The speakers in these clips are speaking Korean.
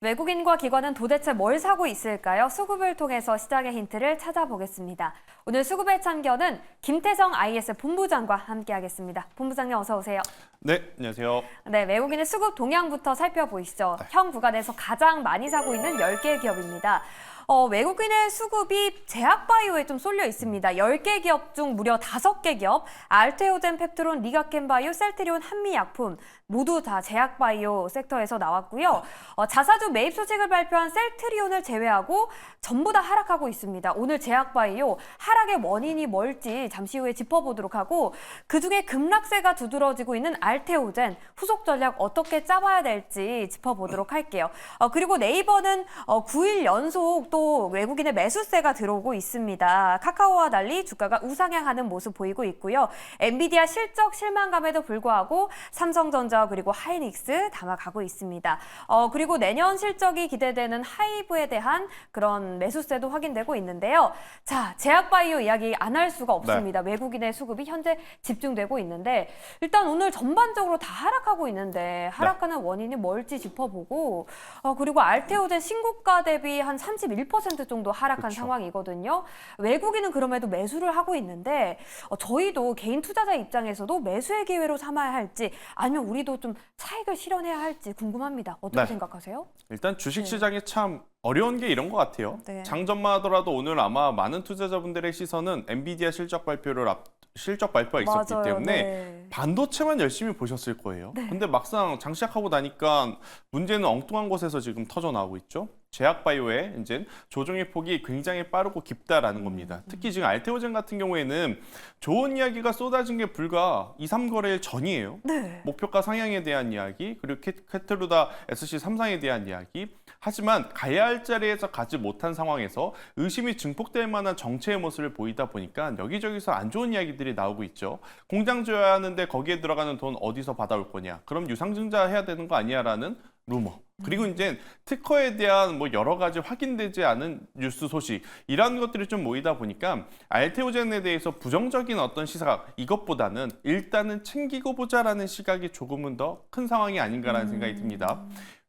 외국인과 기관은 도대체 뭘 사고 있을까요? 수급을 통해서 시장의 힌트를 찾아보겠습니다. 오늘 수급의 참견은 김태성 IS 본부장과 함께하겠습니다. 본부장님 어서 오세요. 네, 안녕하세요. 네, 외국인의 수급 동향부터 살펴보시죠. 현 구간에서 가장 많이 사고 있는 10개 기업입니다. 외국인의 수급이 제약바이오에 좀 쏠려 있습니다. 10개 기업 중 무려 5개 기업, 알테오젠, 펩트론, 리가켄바이오, 셀트리온, 한미약품 모두 다 제약바이오 섹터에서 나왔고요. 자사주 매입 소식을 발표한 셀트리온을 제외하고 전부 다 하락하고 있습니다. 오늘 제약바이오 하락의 원인이 뭘지 잠시 후에 짚어보도록 하고 그중에 급락세가 두드러지고 있는 알테오젠 후속 전략 어떻게 짜봐야 될지 짚어보도록 할게요. 그리고 네이버는 9일 연속 또 외국인의 매수세가 들어오고 있습니다. 카카오와 달리 주가가 우상향하는 모습 보이고 있고요. 엔비디아 실적 실망감에도 불구하고 삼성전자 그리고 하이닉스 담아가고 있습니다. 그리고 내년 실적이 기대되는 하이브에 대한 그런 매수세도 확인되고 있는데요. 자, 제약바이오 이야기 안 할 수가 없습니다. 네. 외국인의 수급이 현재 집중되고 있는데 일단 오늘 전반적으로 다 하락하고 있는데 하락하는 원인이 뭘지 짚어보고 그리고 알테오젠 신고가 대비 한 31% 정도 하락한 그렇죠. 상황이거든요. 외국인은 그럼에도 매수를 하고 있는데 저희도 개인 투자자 입장에서도 매수의 기회로 삼아야 할지 아니면 우리도 좀 차익을 실현해야 할지 궁금합니다. 어떻게 생각하세요? 일단 주식시장이 참 어려운 게 이런 것 같아요. 네. 장전만 하더라도 오늘 아마 많은 투자자분들의 시선은 엔비디아 실적 발표가 있었기 맞아요. 때문에 네. 반도체만 열심히 보셨을 거예요. 근데 막상 장시작하고 나니까 문제는 엉뚱한 곳에서 지금 터져 나오고 있죠. 제약바이오의 이제 조정의 폭이 굉장히 빠르고 깊다라는 겁니다. 특히 지금 알테오젠 같은 경우에는 좋은 이야기가 쏟아진 게 불과 2, 3거래일 전이에요. 네. 목표가 상향에 대한 이야기, 그리고 캐트루다 SC 3상에 대한 이야기. 하지만 가야 할 자리에서 가지 못한 상황에서 의심이 증폭될 만한 정체의 모습을 보이다 보니까 여기저기서 안 좋은 이야기들이 나오고 있죠. 공장 지어야 하는데 거기에 들어가는 돈 어디서 받아올 거냐. 그럼 유상증자 해야 되는 거 아니야라는 루머. 그리고 이제 특허에 대한 뭐 여러 가지 확인되지 않은 뉴스 소식 이런 것들이 좀 모이다 보니까 알테오젠에 대해서 부정적인 어떤 시각 이것보다는 일단은 챙기고 보자라는 시각이 조금은 더 큰 상황이 아닌가라는 생각이 듭니다.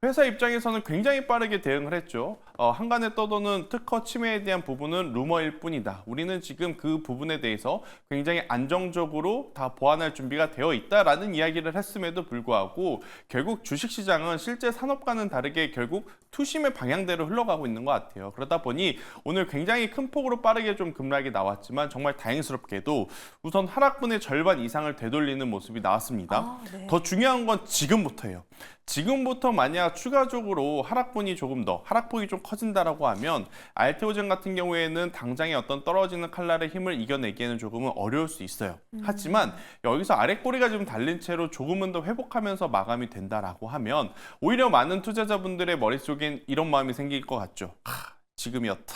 회사 입장에서는 굉장히 빠르게 대응을 했죠. 한간에 떠도는 특허 침해에 대한 부분은 루머일 뿐이다. 우리는 지금 그 부분에 대해서 굉장히 안정적으로 다 보완할 준비가 되어 있다라는 이야기를 했음에도 불구하고 결국 주식시장은 실제 산업과는 다르게 결국 투심의 방향대로 흘러가고 있는 것 같아요. 그러다 보니 오늘 굉장히 큰 폭으로 빠르게 좀 급락이 나왔지만 정말 다행스럽게도 우선 하락분의 절반 이상을 되돌리는 모습이 나왔습니다. 네. 더 중요한 건 지금부터예요. 지금부터 만약 추가적으로 하락분이 조금 더 하락폭이 좀 커진다라고 하면 알테오젠 같은 경우에는 당장의 어떤 떨어지는 칼날의 힘을 이겨내기에는 조금은 어려울 수 있어요. 하지만 여기서 아랫꼬리가 좀 달린 채로 조금은 더 회복하면서 마감이 된다라고 하면 오히려 많은 투자자분들의 머릿속엔 이런 마음이 생길 것 같죠. 지금이었다.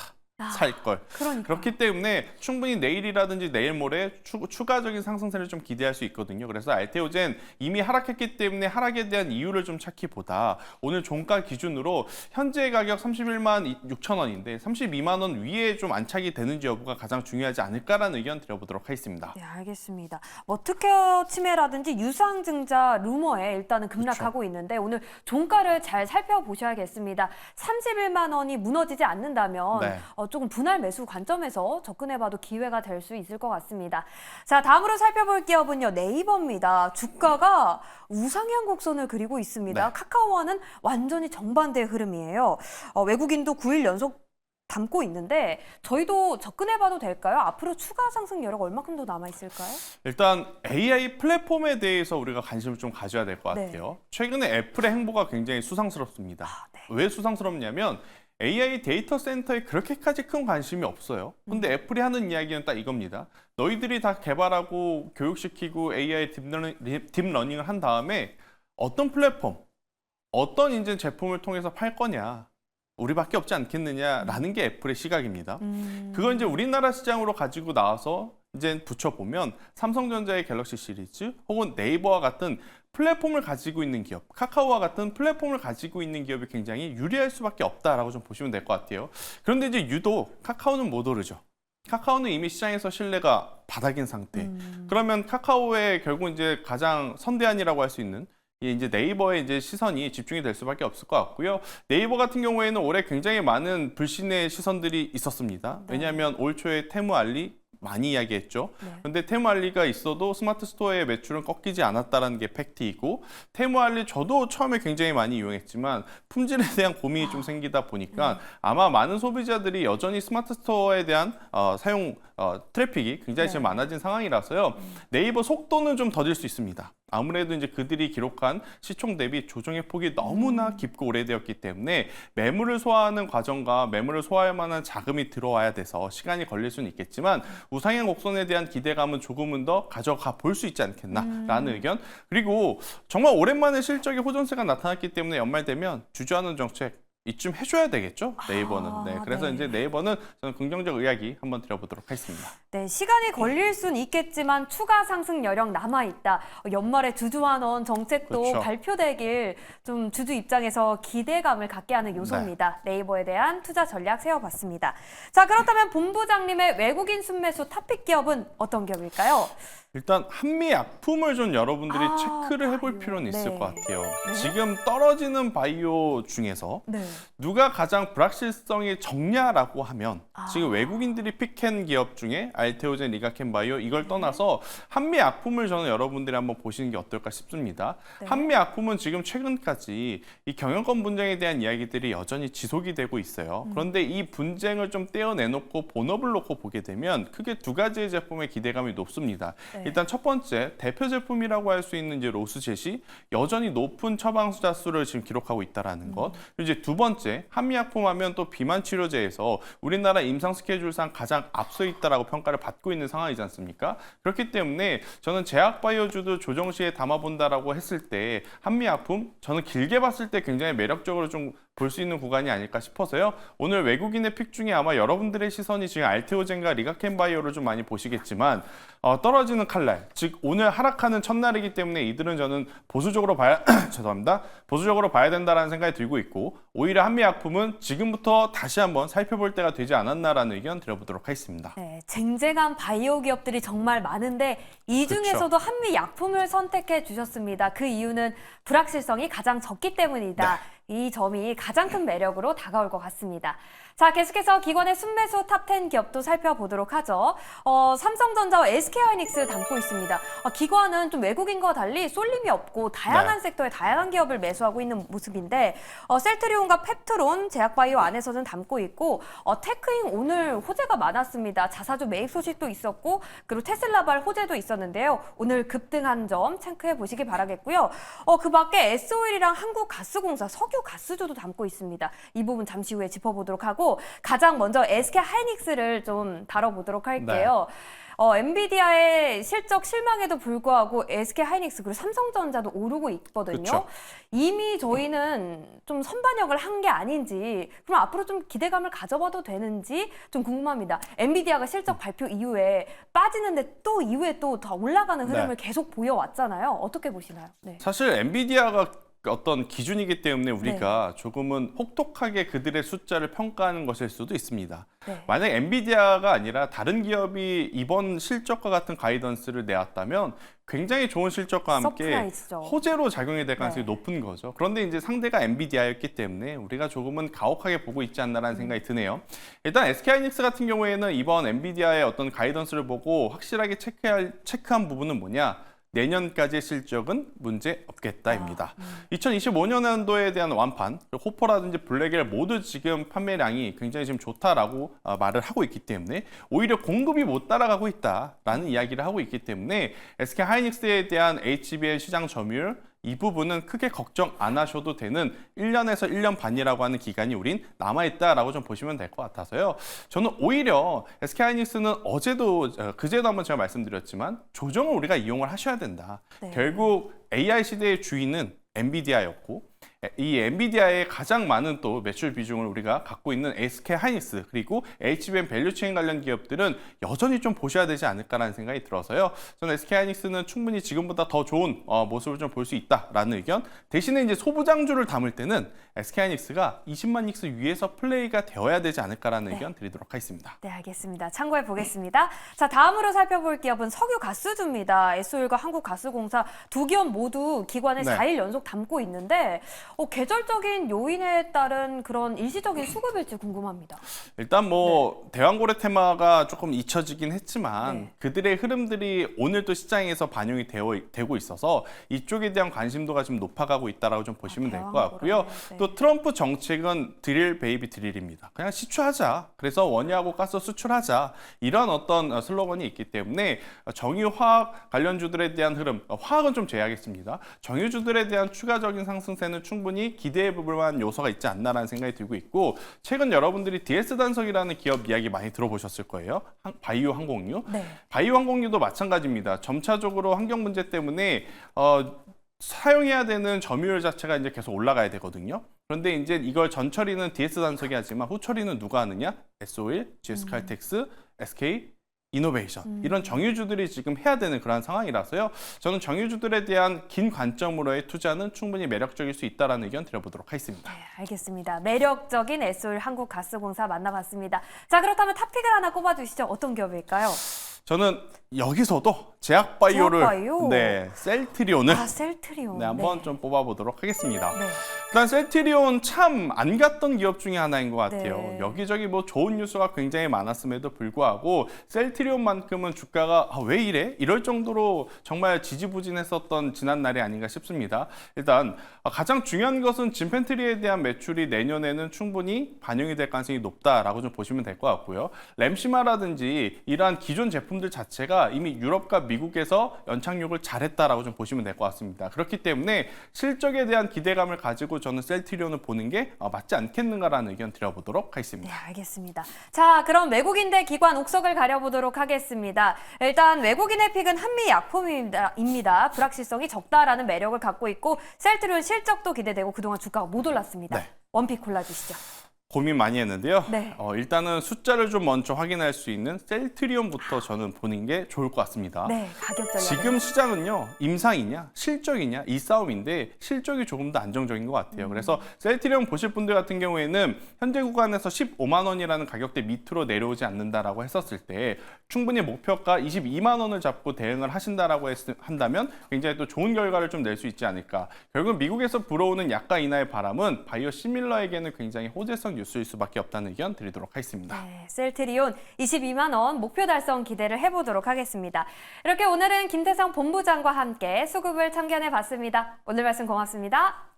살 걸. 그러니까. 그렇기 때문에 충분히 내일이라든지 내일 모레 추가적인 상승세를 좀 기대할 수 있거든요. 그래서 알테오젠 이미 하락했기 때문에 하락에 대한 이유를 좀 찾기보다 오늘 종가 기준으로 현재 가격 31만 6천 원인데 32만 원 위에 좀 안착이 되는지 여부가 가장 중요하지 않을까라는 의견 드려보도록 하겠습니다. 네, 알겠습니다. 뭐 특허 침해라든지 유상증자 루머에 일단은 급락하고 있는데 오늘 종가를 잘 살펴보셔야겠습니다. 31만 원이 무너지지 않는다면 네. 조금 분할 매수 관점에서 접근해봐도 기회가 될 수 있을 것 같습니다. 자, 다음으로 살펴볼 기업은요. 네이버입니다. 주가가 우상향 곡선을 그리고 있습니다. 네. 카카오와는 완전히 정반대의 흐름이에요. 외국인도 9일 연속 담고 있는데 저희도 접근해봐도 될까요? 앞으로 추가 상승 여력 얼마큼 더 남아있을까요? 일단 AI 플랫폼에 대해서 우리가 관심을 좀 가져야 될 것 같아요. 최근에 애플의 행보가 굉장히 수상스럽습니다. 네. 왜 수상스럽냐면 AI 데이터 센터에 그렇게까지 큰 관심이 없어요. 근데 애플이 하는 이야기는 딱 이겁니다. 너희들이 다 개발하고 교육시키고 AI 딥러닝을 한 다음에 어떤 플랫폼, 어떤 이제 제품을 통해서 팔 거냐. 우리밖에 없지 않겠느냐라는 게 애플의 시각입니다. 그건 이제 우리나라 시장으로 가지고 나와서 이제 붙여보면 삼성전자의 갤럭시 시리즈 혹은 네이버와 같은 플랫폼을 가지고 있는 기업, 카카오와 같은 플랫폼을 가지고 있는 기업이 굉장히 유리할 수밖에 없다라고 좀 보시면 될 것 같아요. 그런데 이제 유독 카카오는 못 오르죠. 카카오는 이미 시장에서 신뢰가 바닥인 상태. 그러면 카카오의 결국 이제 가장 선대안이라고 할 수 있는 이제 네이버의 이제 시선이 집중이 될 수밖에 없을 것 같고요. 네이버 같은 경우에는 올해 굉장히 많은 불신의 시선들이 있었습니다. 왜냐하면 올 초에 테무 알리 많이 이야기했죠. 그런데 테무 알리가 있어도 스마트 스토어의 매출은 꺾이지 않았다는 게 팩트이고, 테무 알리 저도 처음에 굉장히 많이 이용했지만 품질에 대한 고민이 좀 생기다 보니까 아마 많은 소비자들이 여전히 스마트 스토어에 대한 사용 트래픽이 굉장히 지금 많아진 상황이라서요. 네이버 속도는 좀 더딜 수 있습니다. 아무래도 이제 그들이 기록한 시총 대비 조정의 폭이 너무나 깊고 오래되었기 때문에 매물을 소화하는 과정과 매물을 소화할 만한 자금이 들어와야 돼서 시간이 걸릴 수는 있겠지만 우상향 곡선에 대한 기대감은 조금은 더 가져가 볼 수 있지 않겠나라는 의견. 그리고 정말 오랜만에 실적의 호전세가 나타났기 때문에 연말 되면 주저하는 정책 이쯤 해줘야 되겠죠? 네이버는. 네, 그래서 이제 네이버는 저는 긍정적 이야기 한번 드려보도록 하겠습니다. 네, 시간이 걸릴 순 있겠지만 추가 상승 여력 남아있다. 연말에 주주환 원 정책도 그렇죠. 발표되길 좀 주주 입장에서 기대감을 갖게 하는 요소입니다. 네이버에 대한 투자 전략 세워봤습니다. 자, 그렇다면 본부장님의 외국인 순매수 탑픽 기업은 어떤 기업일까요? 일단 한미약품을 좀 여러분들이 체크를 해볼 바이오. 필요는 있을 네. 것 같아요. 지금 떨어지는 바이오 중에서 네. 누가 가장 불확실성이 적냐라고 하면 지금 외국인들이 픽한 기업 중에 알테오젠, 리가켄바이오 이걸 떠나서 한미약품을 저는 여러분들이 한번 보시는 게 어떨까 싶습니다. 한미약품은 지금 최근까지 이 경영권 분쟁에 대한 이야기들이 여전히 지속이 되고 있어요. 그런데 이 분쟁을 좀 떼어내놓고 본업을 놓고 보게 되면 크게 두 가지의 제품의 기대감이 높습니다. 일단 첫 번째 대표 제품이라고 할 수 있는 이제 로스젯이 여전히 높은 처방 수자 수를 지금 기록하고 있다라는 것. 그리고 이제 두 번째 한미약품 하면 또 비만 치료제에서 우리나라 임상 스케줄상 가장 앞서 있다라고 평가를 받고 있는 상황이지 않습니까? 그렇기 때문에 저는 제약바이오주도 조정 시에 담아본다라고 했을 때 한미약품 저는 길게 봤을 때 굉장히 매력적으로 좀 볼 수 있는 구간이 아닐까 싶어서요. 오늘 외국인의 픽 중에 아마 여러분들의 시선이 지금 알테오젠과 리가켄바이오를 좀 많이 보시겠지만 떨어지는 칼날, 즉 오늘 하락하는 첫날이기 때문에 이들은 저는 보수적으로 봐야 죄송합니다. 보수적으로 봐야 된다라는 생각이 들고 있고 오히려 한미약품은 지금부터 다시 한번 살펴볼 때가 되지 않았나라는 의견 드려보도록 하겠습니다. 네, 쟁쟁한 바이오 기업들이 정말 많은데 이 중에서도 한미약품을 선택해 주셨습니다. 그 이유는 불확실성이 가장 적기 때문이다. 이 점이 가장 큰 매력으로 다가올 것 같습니다. 자, 계속해서 기관의 순매수 탑10 기업도 살펴보도록 하죠. 삼성전자와 SK하이닉스 담고 있습니다. 기관은 좀 외국인과 달리 쏠림이 없고 다양한 섹터의 다양한 기업을 매수하고 있는 모습인데 셀트리온과 펩트론, 제약바이오 안에서는 담고 있고 테크잉 오늘 호재가 많았습니다. 자사주 매입 소식도 있었고 그리고 테슬라발 호재도 있었는데요. 오늘 급등한 점 체크해 보시기 바라겠고요. 그 밖에 S-오일이랑 한국가스공사, 석유가스주도 담고 있습니다. 이 부분 잠시 후에 짚어보도록 하고 가장 먼저 SK하이닉스를 좀 다뤄보도록 할게요. 엔비디아의 실적 실망에도 불구하고 SK하이닉스 그리고 삼성전자도 오르고 있거든요. 그쵸. 이미 저희는 좀 선반영을 한 게 아닌지 그럼 앞으로 좀 기대감을 가져봐도 되는지 좀 궁금합니다. 엔비디아가 실적 발표 이후에 빠지는데 또 이후에 또 더 올라가는 흐름을 계속 보여왔잖아요. 어떻게 보시나요? 네. 사실 엔비디아가 어떤 기준이기 때문에 우리가 조금은 혹독하게 그들의 숫자를 평가하는 것일 수도 있습니다. 만약 엔비디아가 아니라 다른 기업이 이번 실적과 같은 가이던스를 내왔다면 굉장히 좋은 실적과 함께 서프라이즈죠. 호재로 작용이 될 가능성이 높은 거죠. 그런데 이제 상대가 엔비디아였기 때문에 우리가 조금은 가혹하게 보고 있지 않나라는 생각이 드네요. 일단 SK하이닉스 같은 경우에는 이번 엔비디아의 어떤 가이던스를 보고 확실하게 체크한 부분은 뭐냐? 내년까지의 실적은 문제 없겠다입니다. 2025년도에 대한 완판, 호퍼라든지 블랙엘 모두 지금 판매량이 굉장히 지금 좋다라고 말을 하고 있기 때문에 오히려 공급이 못 따라가고 있다라는 이야기를 하고 있기 때문에 SK하이닉스에 대한 HBL 시장 점유율 이 부분은 크게 걱정 안 하셔도 되는 1년에서 1년 반이라고 하는 기간이 우린 남아있다라고 좀 보시면 될 것 같아서요. 저는 오히려 SK하이닉스는 그제도 한번 제가 말씀드렸지만 조정을 우리가 이용을 하셔야 된다. 결국 AI 시대의 주인은 엔비디아였고 이 엔비디아의 가장 많은 또 매출 비중을 우리가 갖고 있는 SK 하이닉스 그리고 HBM 밸류체인 관련 기업들은 여전히 좀 보셔야 되지 않을까라는 생각이 들어서요. 저는 SK 하이닉스는 충분히 지금보다 더 좋은 모습을 좀 볼 수 있다라는 의견. 대신에 이제 소부장주를 담을 때는 SK 하이닉스가 20만 닉스 위에서 플레이가 되어야 되지 않을까라는 의견 드리도록 하겠습니다. 네, 알겠습니다. 참고해 보겠습니다. 자, 다음으로 살펴볼 기업은 석유가스주입니다. 에소일과 한국가스공사 두 기업 모두 기관을 네. 4일 연속 담고 있는데 계절적인 요인에 따른 그런 일시적인 수급일지 궁금합니다. 일단 뭐 대왕고래 테마가 조금 잊혀지긴 했지만 네. 그들의 흐름들이 오늘 또 시장에서 반영이 되고 있어서 이쪽에 대한 관심도가 좀 높아가고 있다라고 좀 보시면 될 것 같고요. 네. 또 트럼프 정책은 드릴 베이비 드릴입니다. 그냥 시추하자. 그래서 원유하고 가스 수출하자. 이런 어떤 슬로건이 있기 때문에 정유 화학 관련주들에 대한 흐름, 화학은 좀 제외하겠습니다. 정유주들에 대한 추가적인 상승세는 충분히 기대해 볼 만한 요소가 있지 않나라는 생각이 들고 있고 최근 여러분들이 DS 단석이라는 기업 이야기 많이 들어보셨을 거예요. 바이오 항공유. 네. 바이오 항공유도 마찬가지입니다. 점차적으로 환경 문제 때문에 사용해야 되는 점유율 자체가 이제 계속 올라가야 되거든요. 그런데 이제 이걸 전 처리는 DS 단석이 하지만 후 처리는 누가 하느냐? S-오일, GS 칼텍스, SK 이노베이션 이런 정유주들이 지금 해야 되는 그런 상황이라서요. 저는 정유주들에 대한 긴 관점으로의 투자는 충분히 매력적일 수 있다는 의견 드려보도록 하겠습니다. 네, 알겠습니다. 매력적인 에소일 한국가스공사 만나봤습니다. 자, 그렇다면 탑픽을 하나 꼽아주시죠. 어떤 기업일까요? 저는 여기서도 제약바이오를 제약바이오? 셀트리온을 셀트리온. 한번 좀 뽑아보도록 하겠습니다. 네. 일단 셀트리온 참 안 갔던 기업 중에 하나인 것 같아요. 네. 여기저기 뭐 좋은 뉴스가 굉장히 많았음에도 불구하고 셀트리온만큼은 주가가 왜 이래? 이럴 정도로 정말 지지부진했었던 지난 날이 아닌가 싶습니다. 일단 가장 중요한 것은 진펜트리에 대한 매출이 내년에는 충분히 반영이 될 가능성이 높다라고 좀 보시면 될 것 같고요. 램시마라든지 이러한 기존 제품들 자체가 이미 유럽과 미국에서 연착륙을 잘했다라고 좀 보시면 될 것 같습니다. 그렇기 때문에 실적에 대한 기대감을 가지고 저는 셀트리온을 보는 게 맞지 않겠는가라는 의견 드려보도록 하겠습니다. 네, 알겠습니다. 자, 그럼 외국인 대 기관 옥석을 가려보도록 하겠습니다. 일단 외국인의 픽은 한미약품입니다. 불확실성이 적다라는 매력을 갖고 있고 셀트리온 실적도 기대되고 그동안 주가가 못 올랐습니다. 네. 원픽 골라주시죠. 고민 많이 했는데요. 네. 일단은 숫자를 좀 먼저 확인할 수 있는 셀트리온부터 저는 보는 게 좋을 것 같습니다. 네, 가격 전략. 지금 시장은요, 임상이냐, 실적이냐, 이 싸움인데 실적이 조금 더 안정적인 것 같아요. 그래서 셀트리온 보실 분들 같은 경우에는 현재 구간에서 15만 원이라는 가격대 밑으로 내려오지 않는다라고 했었을 때 충분히 목표가 22만 원을 잡고 대응을 하신다라고 한다면 굉장히 또 좋은 결과를 좀 낼 수 있지 않을까. 결국 미국에서 불어오는 약가 인하의 바람은 바이오 시밀러에게는 굉장히 호재성 뉴스일 수밖에 없다는 의견 드리도록 하겠습니다. 네, 셀트리온 22만 원 목표 달성 기대를 해보도록 하겠습니다. 이렇게 오늘은 김태성 본부장과 함께 수급을 참견해 봤습니다. 오늘 말씀 고맙습니다.